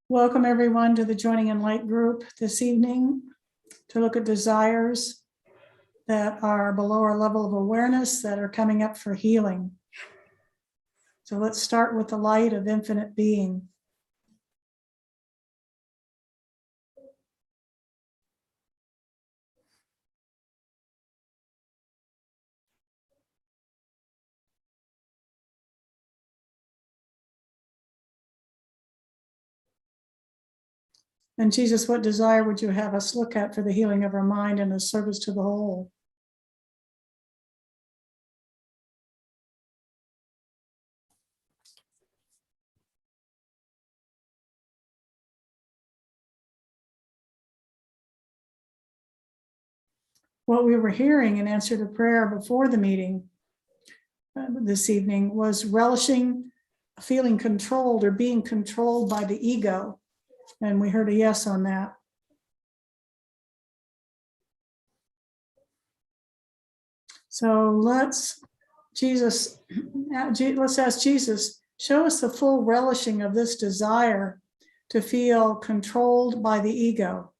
Welcome everyone to the Joining Enlightened group this evening to look at desires that are below our level of awareness that are coming up for healing. So let's start with the light of infinite being. And Jesus, what desire would you have us look at for the healing of our mind and the service to the whole? What we were hearing in answer to prayer before the meeting this evening was relishing feeling controlled or being controlled by the ego. And we heard a yes on that. So let's ask Jesus, show us the full relishing of this desire to feel controlled by the ego.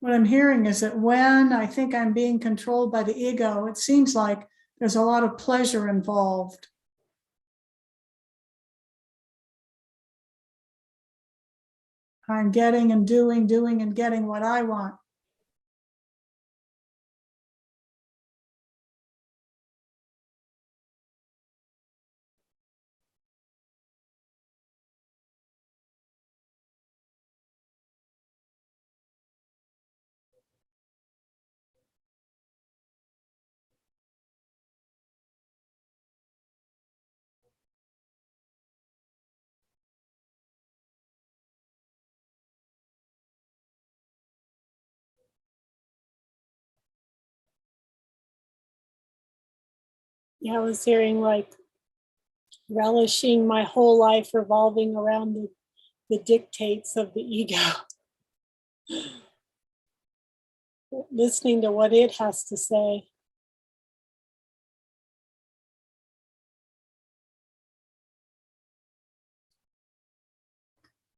What I'm hearing is that when I think I'm being controlled by the ego, it seems like there's a lot of pleasure involved. I'm getting and doing and getting what I want. Yeah, I was hearing like relishing my whole life revolving around the dictates of the ego. Listening to what it has to say.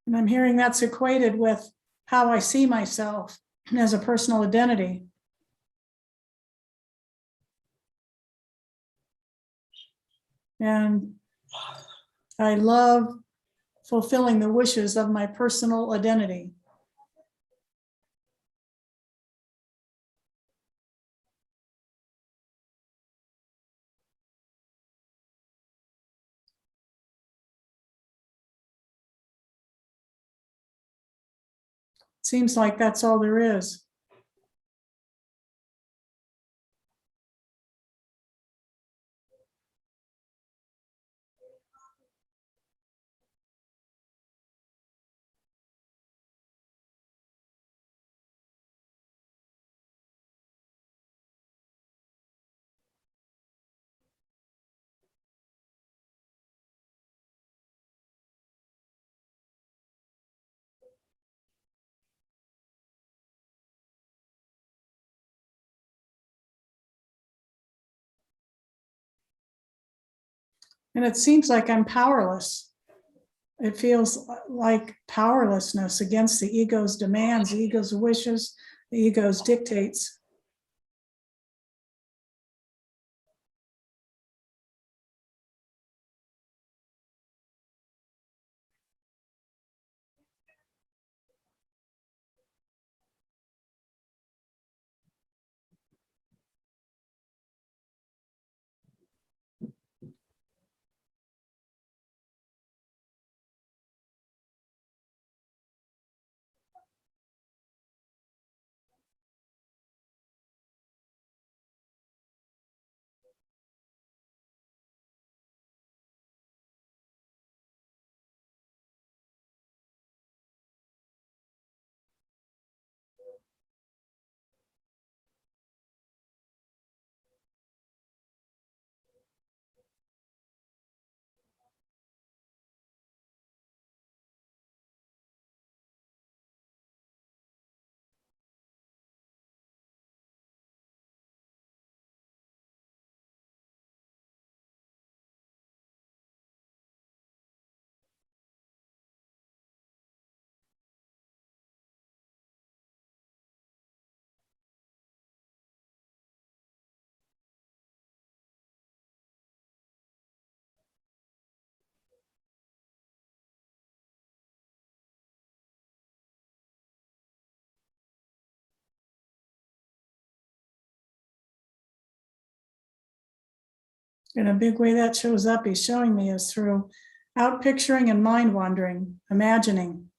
And I'm hearing that's equated with how I see myself as a personal identity. And I love fulfilling the wishes of my personal identity. Seems like that's all there is. And it seems like I'm powerless. It feels like powerlessness against the ego's demands, the ego's wishes, the ego's dictates. And a big way that shows up, he's showing me, is through out picturing and mind wandering, imagining.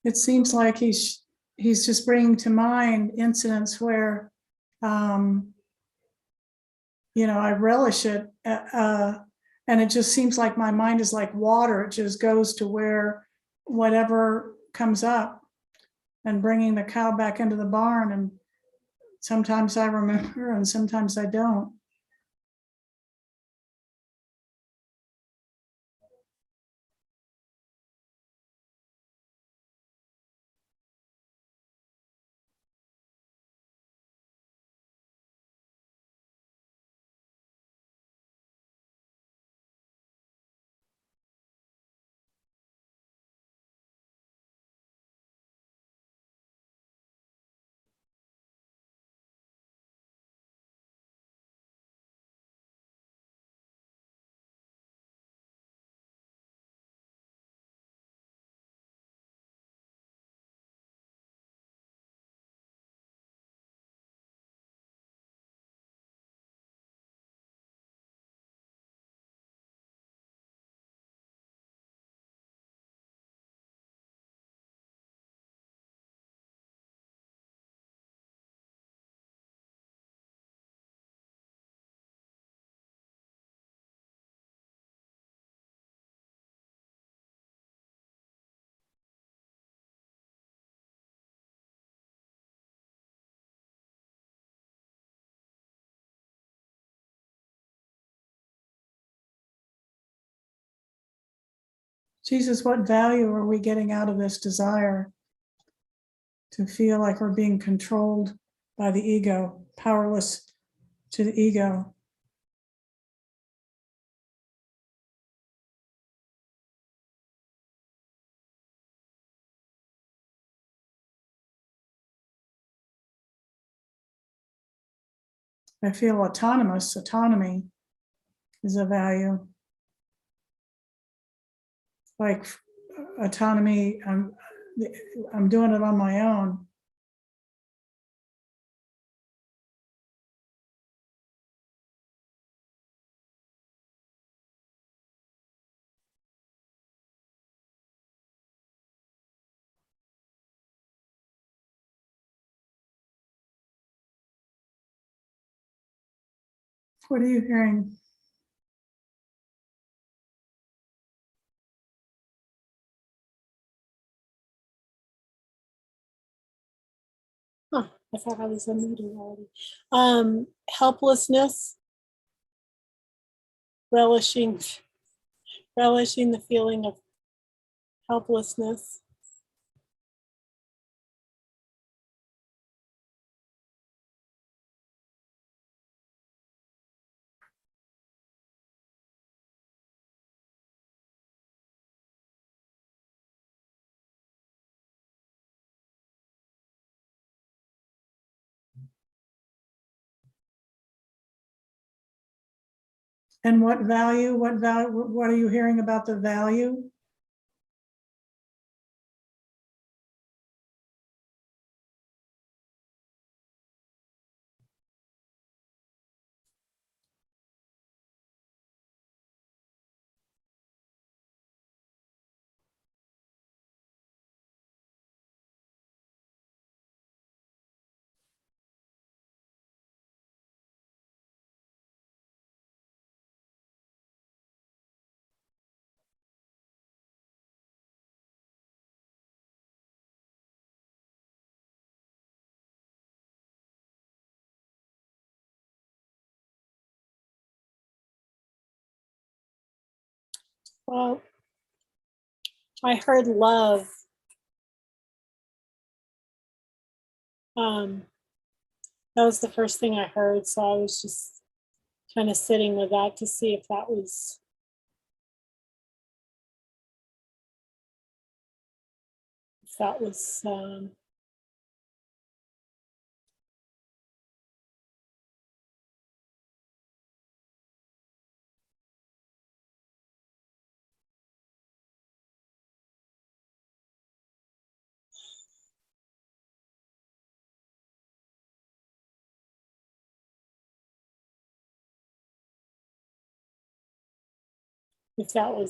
It seems like he's just bringing to mind incidents where, I relish it, and it just seems like my mind is like water. It just goes to where whatever comes up, and bringing the cow back into the barn. And sometimes I remember, and sometimes I don't. Jesus, what value are we getting out of this desire to feel like we're being controlled by the ego, powerless to the ego? I feel autonomous. Autonomy is a value. Like autonomy, I'm doing it on my own. What are you hearing? Huh, I thought I was unmuted already. Helplessness. relishing the feeling of helplessness. And what value, what are you hearing about the value? Well, I heard love. That was the first thing I heard, so I was just kind of sitting with that to see if that was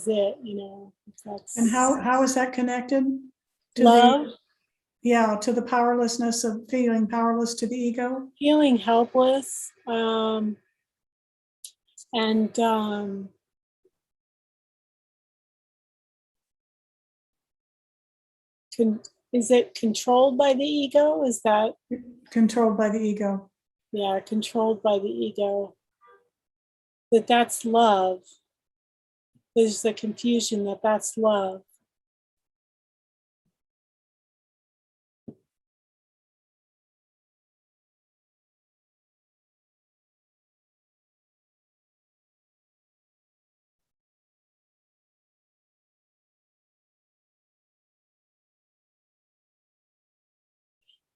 it, if that's And how is that connected to love, to the powerlessness of feeling powerless to the ego? feeling helpless, and is it controlled by the ego? Is that Controlled by the ego. controlled by the ego? That's love. There's the confusion that that's love.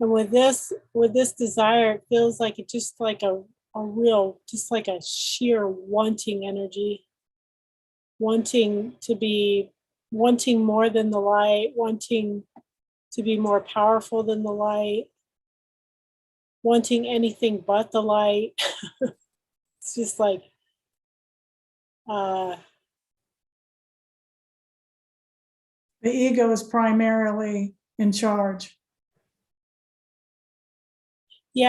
And with this desire, it feels like it's just like a real, just like a sheer wanting energy, wanting more than the light, wanting to be more powerful than the light, wanting anything but the light. It's just like, The ego is primarily in charge.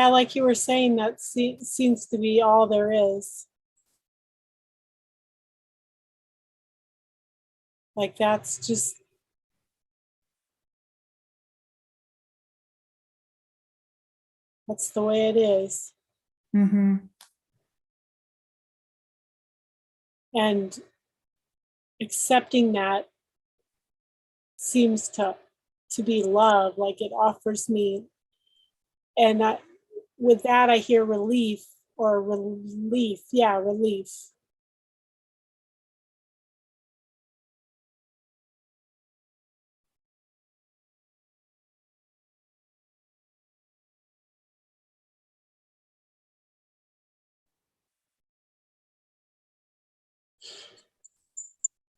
like you were saying, that seems to be all there is. Like that's the way it is. Mm-hmm. And accepting that seems to be love, like it offers me. And with that, I hear relief. Yeah, relief.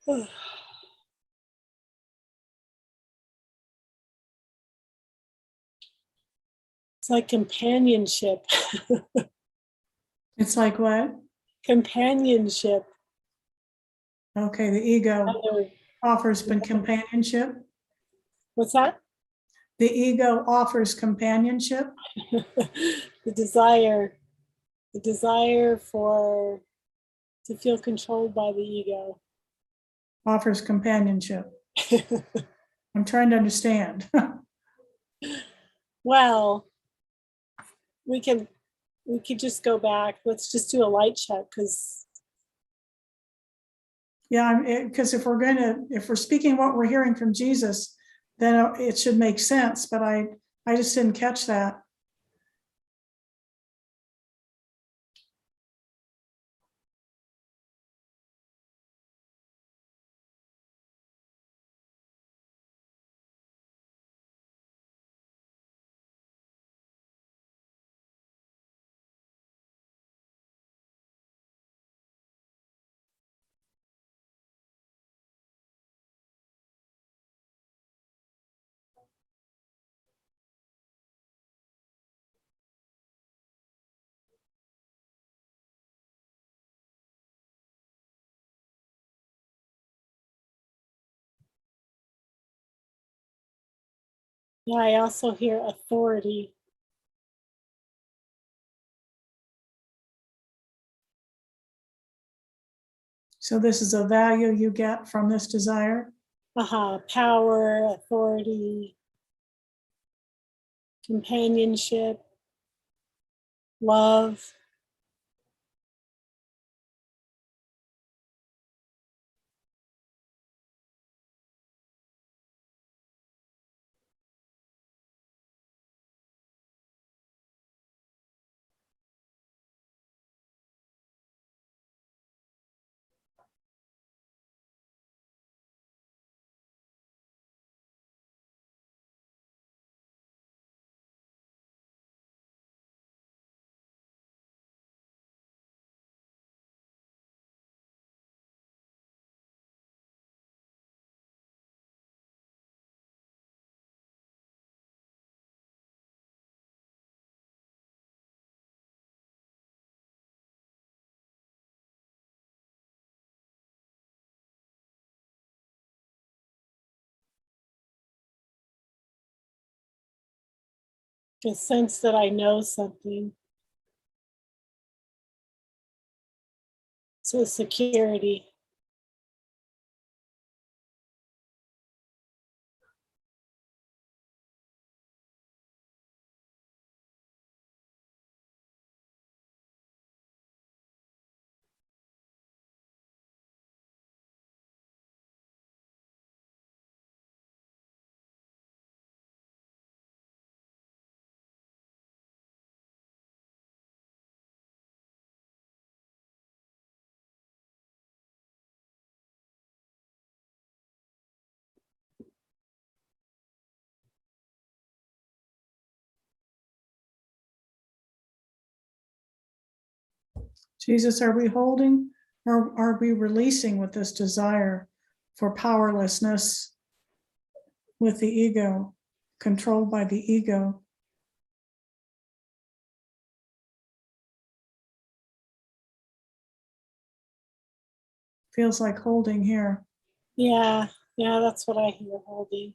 It's like companionship. It's like what? Companionship. Okay, the ego offers companionship. What's that? The ego offers companionship. The desire to feel controlled by the ego. Offers companionship. I'm trying to understand. Well, we could just go back. Let's just do a light check, because Yeah, because if we're speaking what we're hearing from Jesus, then it should make sense, but I just didn't catch that. Yeah, I also hear authority. So this is a value you get from this desire. Power, authority, companionship, love. A sense that I know something. So security. Jesus, are we holding or are we releasing with this desire for powerlessness with the ego, controlled by the ego? Feels like holding here. Yeah, that's what I hear, holding.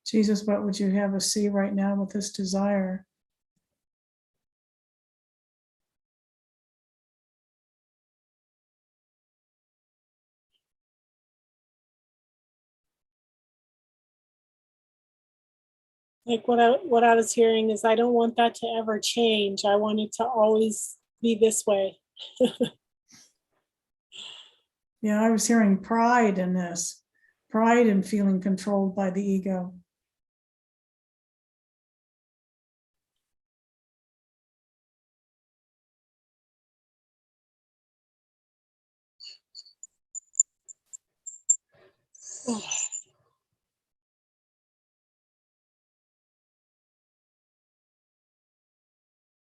Jesus, what would you have us see right now with this desire? Like what I was hearing is I don't want that to ever change. I want it to always be this way. Yeah, I was hearing pride in this, pride in feeling controlled by the ego.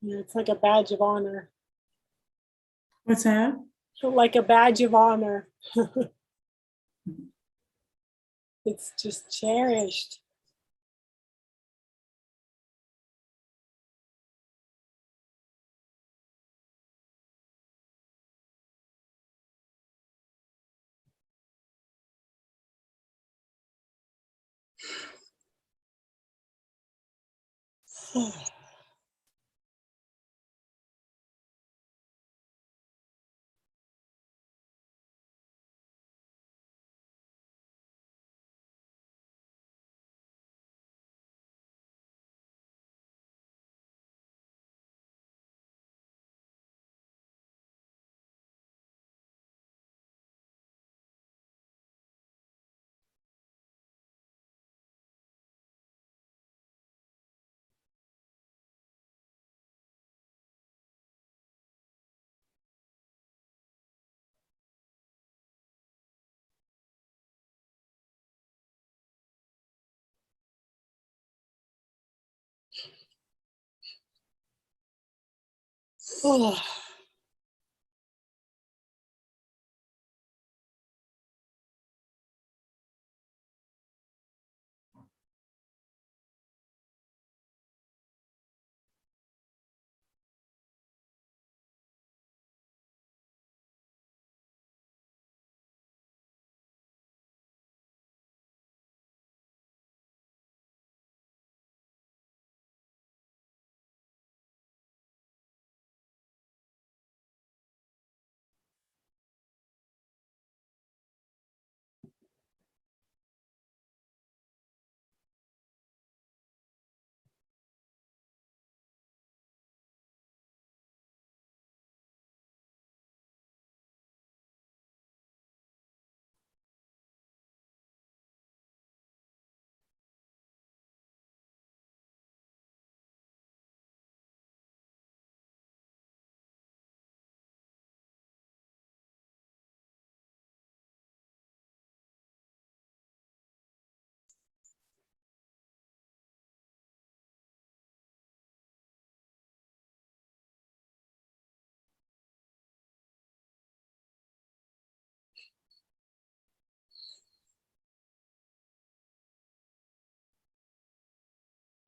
Yeah, it's like a badge of honor. What's that? Like a badge of honor. It's just cherished.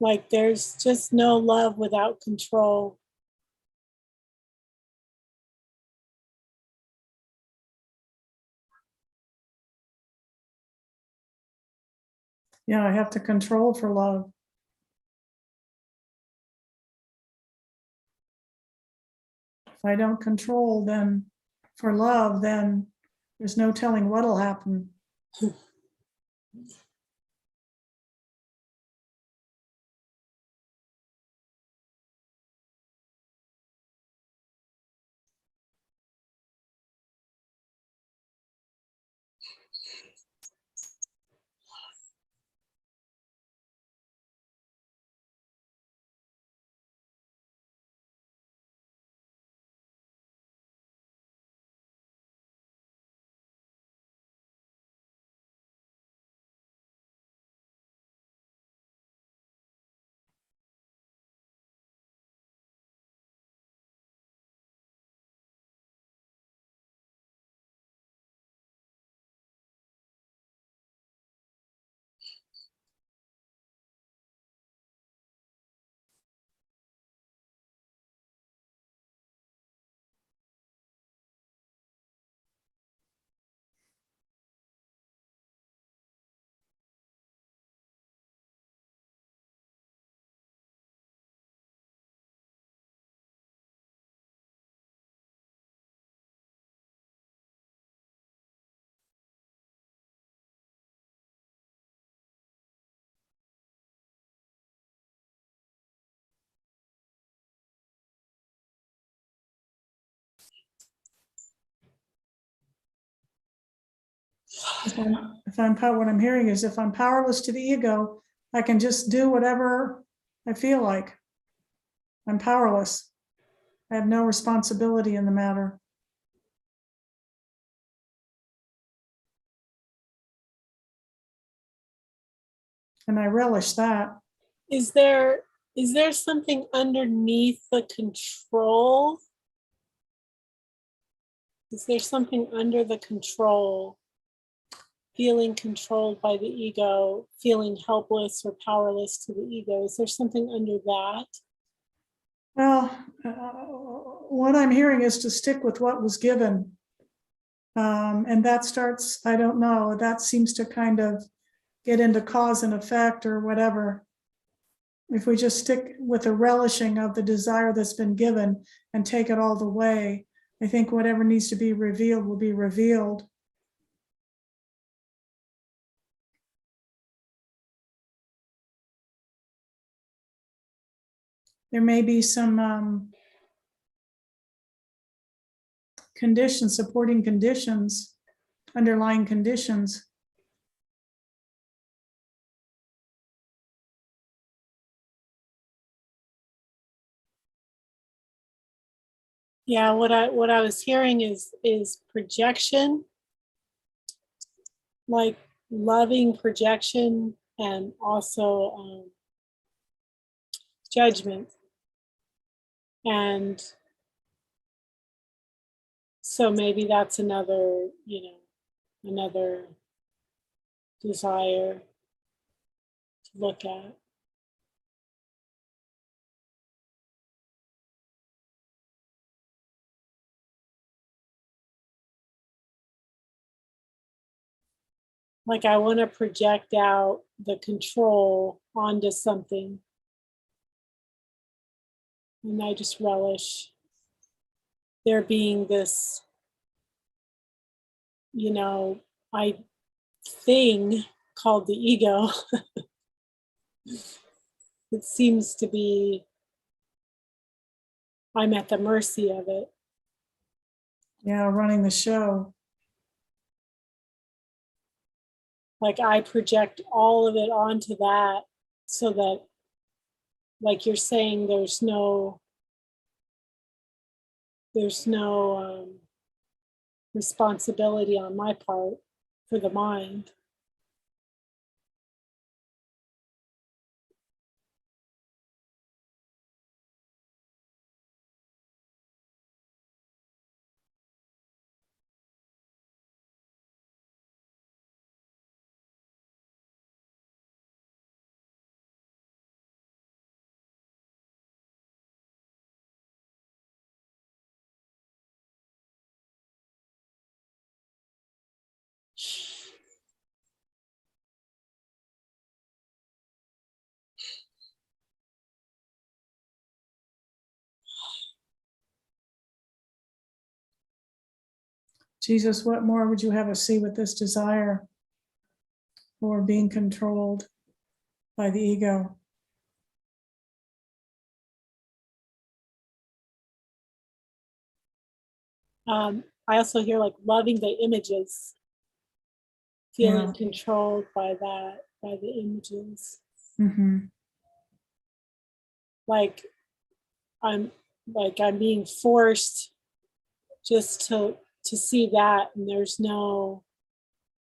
Like there's just no love without control. Yeah, I have to control for love. If I don't control, then for love, then there's no telling what'll happen. What I'm hearing is if I'm powerless to the ego, I can just do whatever I feel like. I'm powerless. I have no responsibility in the matter. And I relish that. Is there something underneath the control? Is there something under the control? Feeling controlled by the ego, feeling helpless or powerless to the ego. Is there something under that? Well, what I'm hearing is to stick with what was given. And that starts, I don't know, that seems to kind of get into cause and effect or whatever. If we just stick with the relishing of the desire that's been given and take it all the way, I think whatever needs to be revealed will be revealed. There may be some conditions, supporting conditions, underlying conditions. Yeah, what I was hearing is projection, like loving projection, and also judgment. And so maybe that's another, another desire to look at. Like I want to project out the control onto something. And I just relish there being this, I thing called the ego. It seems to be, I'm at the mercy of it. Yeah, running the show. Like I project all of it onto that so that, like you're saying, there's no responsibility on my part for the mind. Jesus, what more would you have us see with this desire for being controlled by the ego? I also hear like loving the images, feeling controlled by that, by the images. Mm-hmm. Like I'm being forced just to see that, and there's no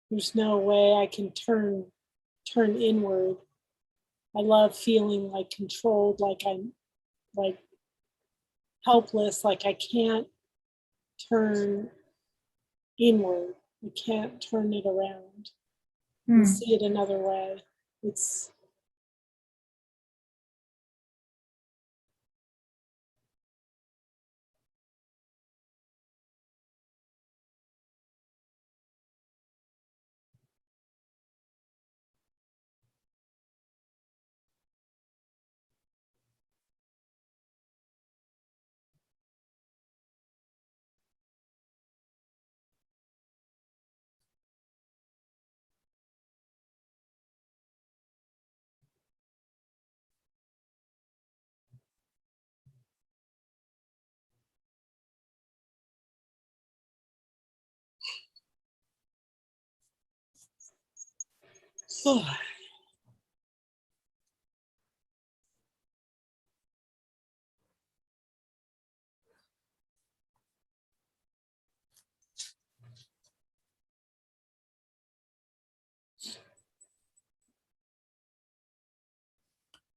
way I can turn inward. I love feeling like controlled, like I'm like helpless, like I can't turn inward. I can't turn it around and see it another way. It's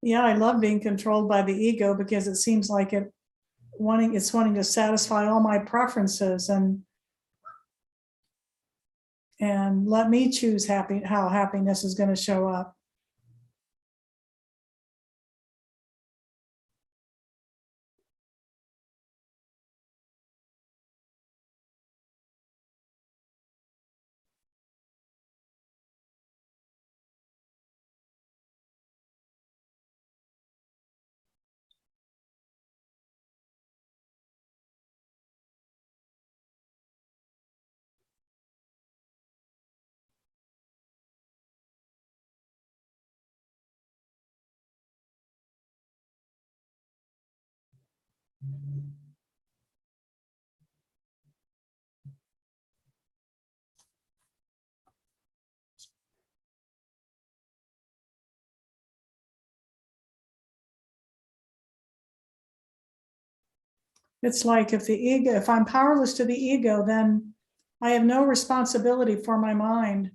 Yeah, I love being controlled by the ego because it seems like it's wanting to satisfy all my preferences and let me choose how happiness is going to show up. It's like if I'm powerless to the ego, then I have no responsibility for my mind.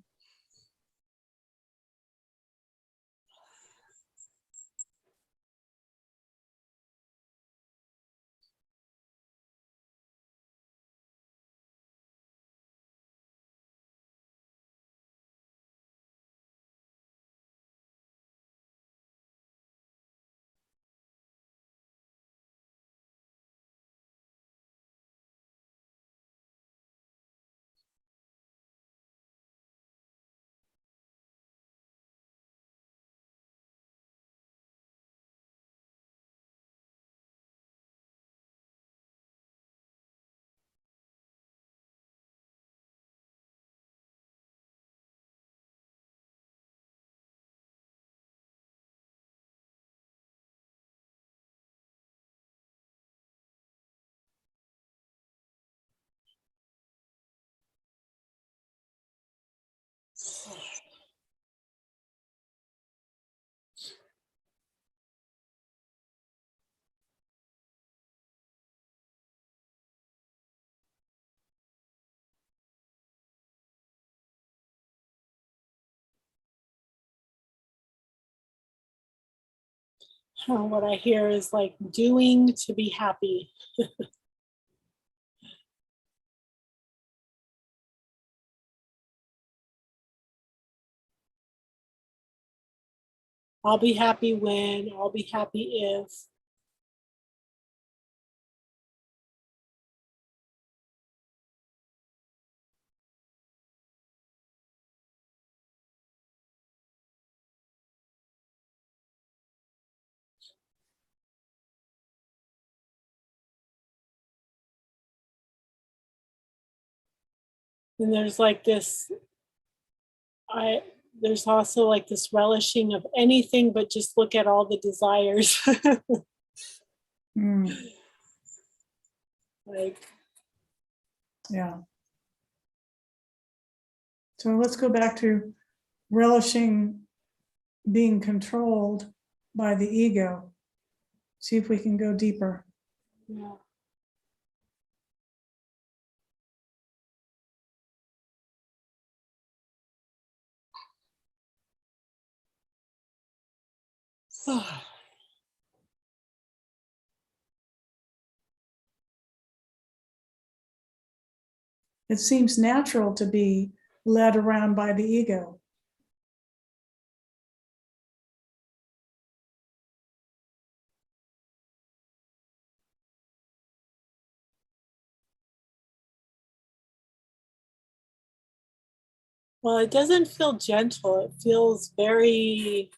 What I hear is like doing to be happy. I'll be happy when, I'll be happy if. And there's like this, there's also like this relishing of anything but just look at all the desires. Like, Yeah. So let's go back to relishing being controlled by the ego. See if we can go deeper. yeah. It seems natural to be led around by the ego. Well, it doesn't feel gentle. It feels very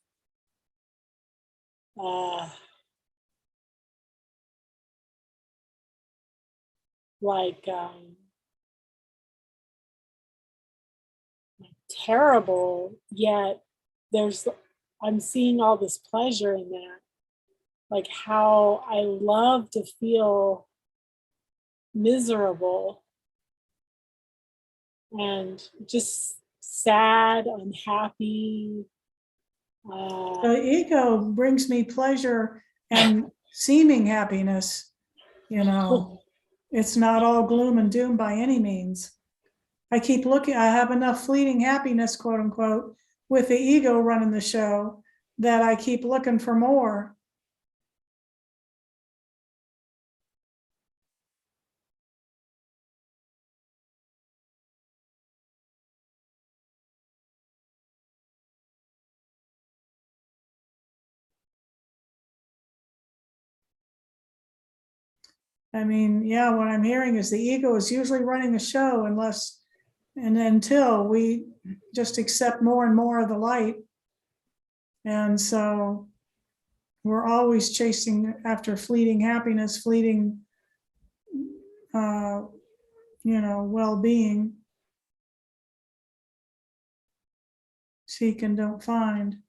like terrible, yet I'm seeing all this pleasure in that. Like how I love to feel miserable and just sad, unhappy. The ego brings me pleasure and seeming happiness. It's not all gloom and doom by any means. I keep looking, I have enough fleeting happiness, quote unquote, with the ego running the show that I keep looking for more. I mean, yeah, what I'm hearing is the ego is usually running the show until we just accept more and more of the light. And so we're always chasing after fleeting happiness, fleeting, well-being. Seek and don't find.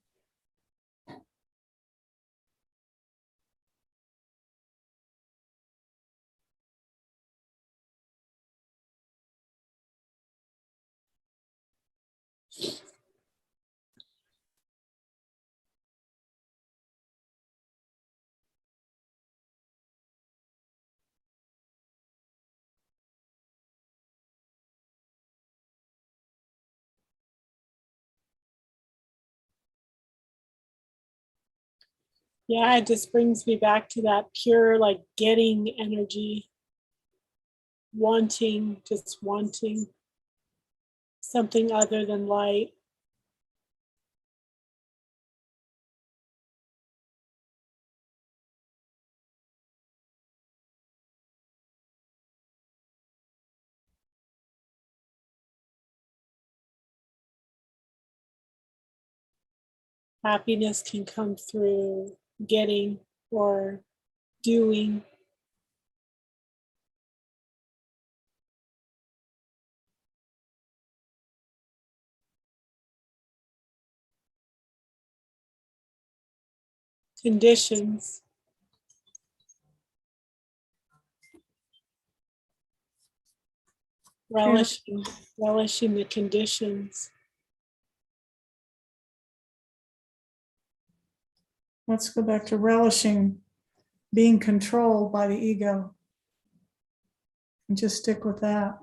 Yeah, it just brings me back to that pure, like getting energy, just wanting something other than light. Happiness can come through getting or doing. Conditions. Relishing the conditions. Let's go back to relishing being controlled by the ego and just stick with that.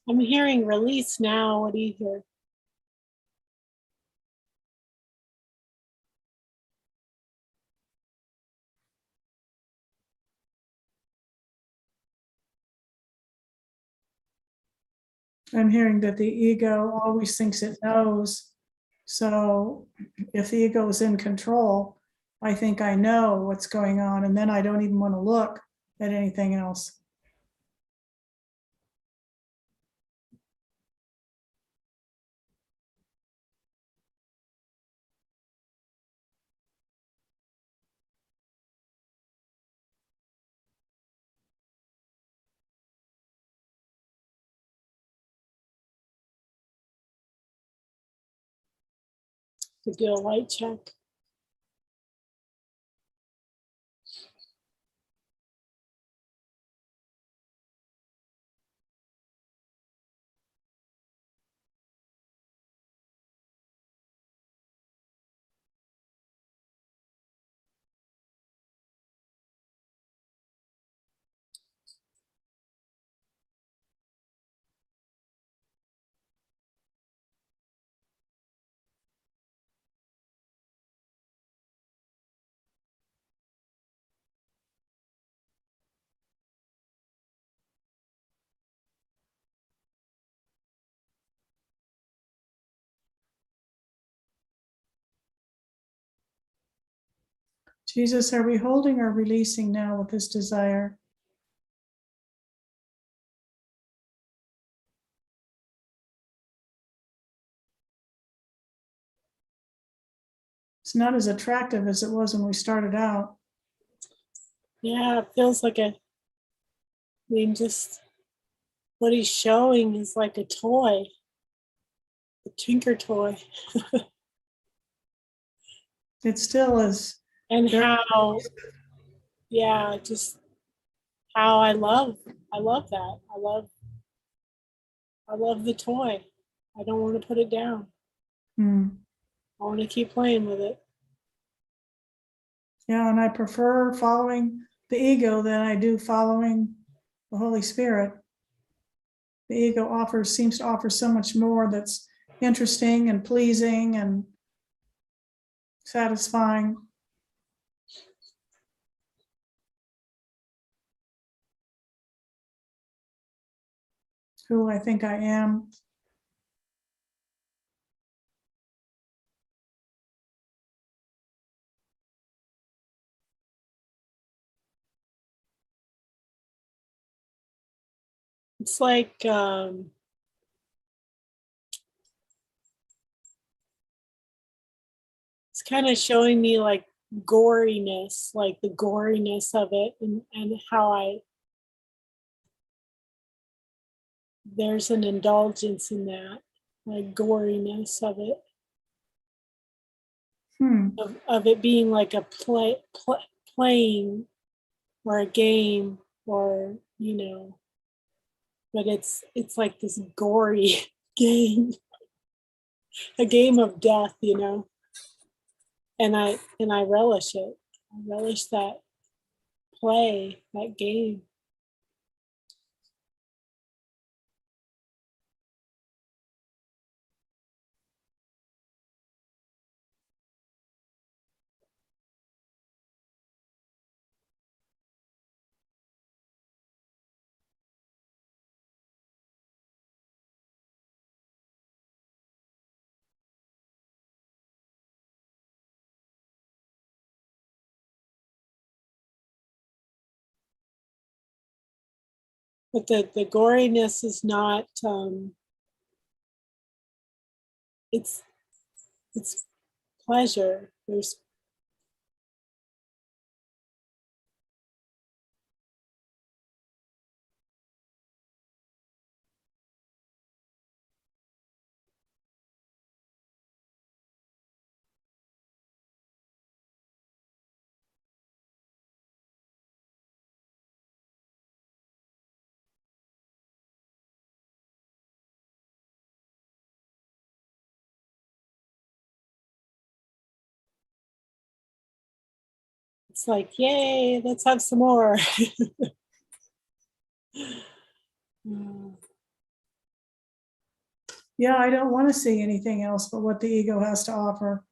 I'm hearing release now. What do you hear? I'm hearing that the ego always thinks it knows. So if the ego is in control, I think I know what's going on, and then I don't even want to look at anything else. To do a light check. Jesus, are we holding or releasing now with this desire? It's not as attractive as it was when we started out. Yeah, it feels like just what he's showing is like a toy, a tinker toy. It still is. And very- how, yeah, just how I love that. I love the toy. I don't want to put it down. Hmm. I want to keep playing with it. Yeah, and I prefer following the ego than I do following the Holy Spirit. The ego seems to offer so much more that's interesting and pleasing and satisfying. Who I think I am. It's like it's kind of showing me like goriness, like the goriness of it, and how there's an indulgence in that, like goriness of it, of it being like a playing or a game, or but it's like this gory game, a game of death, and I relish it. I relish that play, that game. But the goriness is not it's pleasure. There's it's like, yay, let's have some more. Yeah, I don't want to see anything else but what the ego has to offer.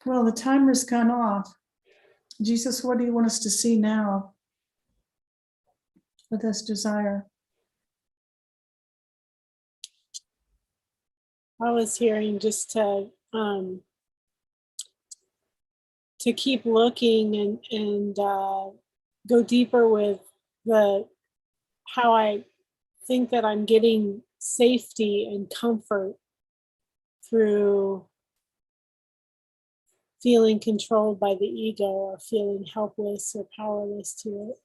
Well, the timer's gone off. Jesus, what do you want us to see now with this desire? I was hearing just to keep looking and go deeper with how I think that I'm getting safety and comfort through feeling controlled by the ego, or feeling helpless or powerless to it.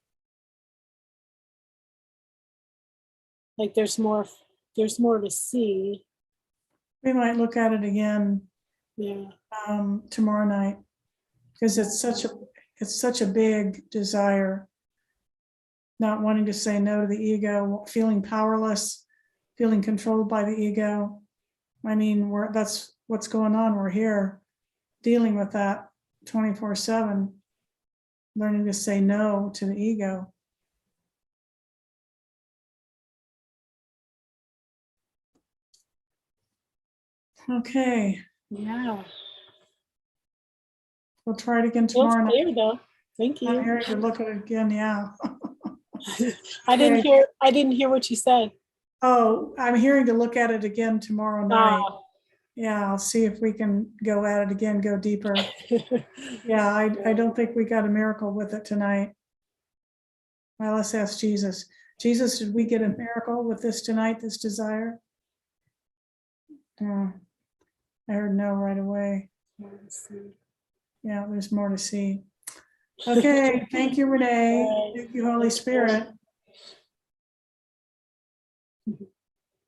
Like there's more to see. We might look at it again Yeah. tomorrow night, because it's such a big desire. Not wanting to say no to the ego, feeling powerless, feeling controlled by the ego. I mean, that's what's going on. We're here dealing with that 24/7, learning to say no to the ego. Okay, Yeah. we'll try it again Feels tomorrow night. clear though. Thank I'm you. here to look at it again, yeah. I didn't Okay. hear what you said. Oh, I'm hearing to look at it again tomorrow night. Ah. Yeah, I'll see if we can go at it again, go deeper. Yeah, I don't think we got a miracle with it tonight. Well, let's ask Jesus. Jesus, did we get a miracle with this tonight, this desire? I heard no right away. Yeah, there's more to see. Okay, thank you, Renee. Right. Thank you, Holy Spirit.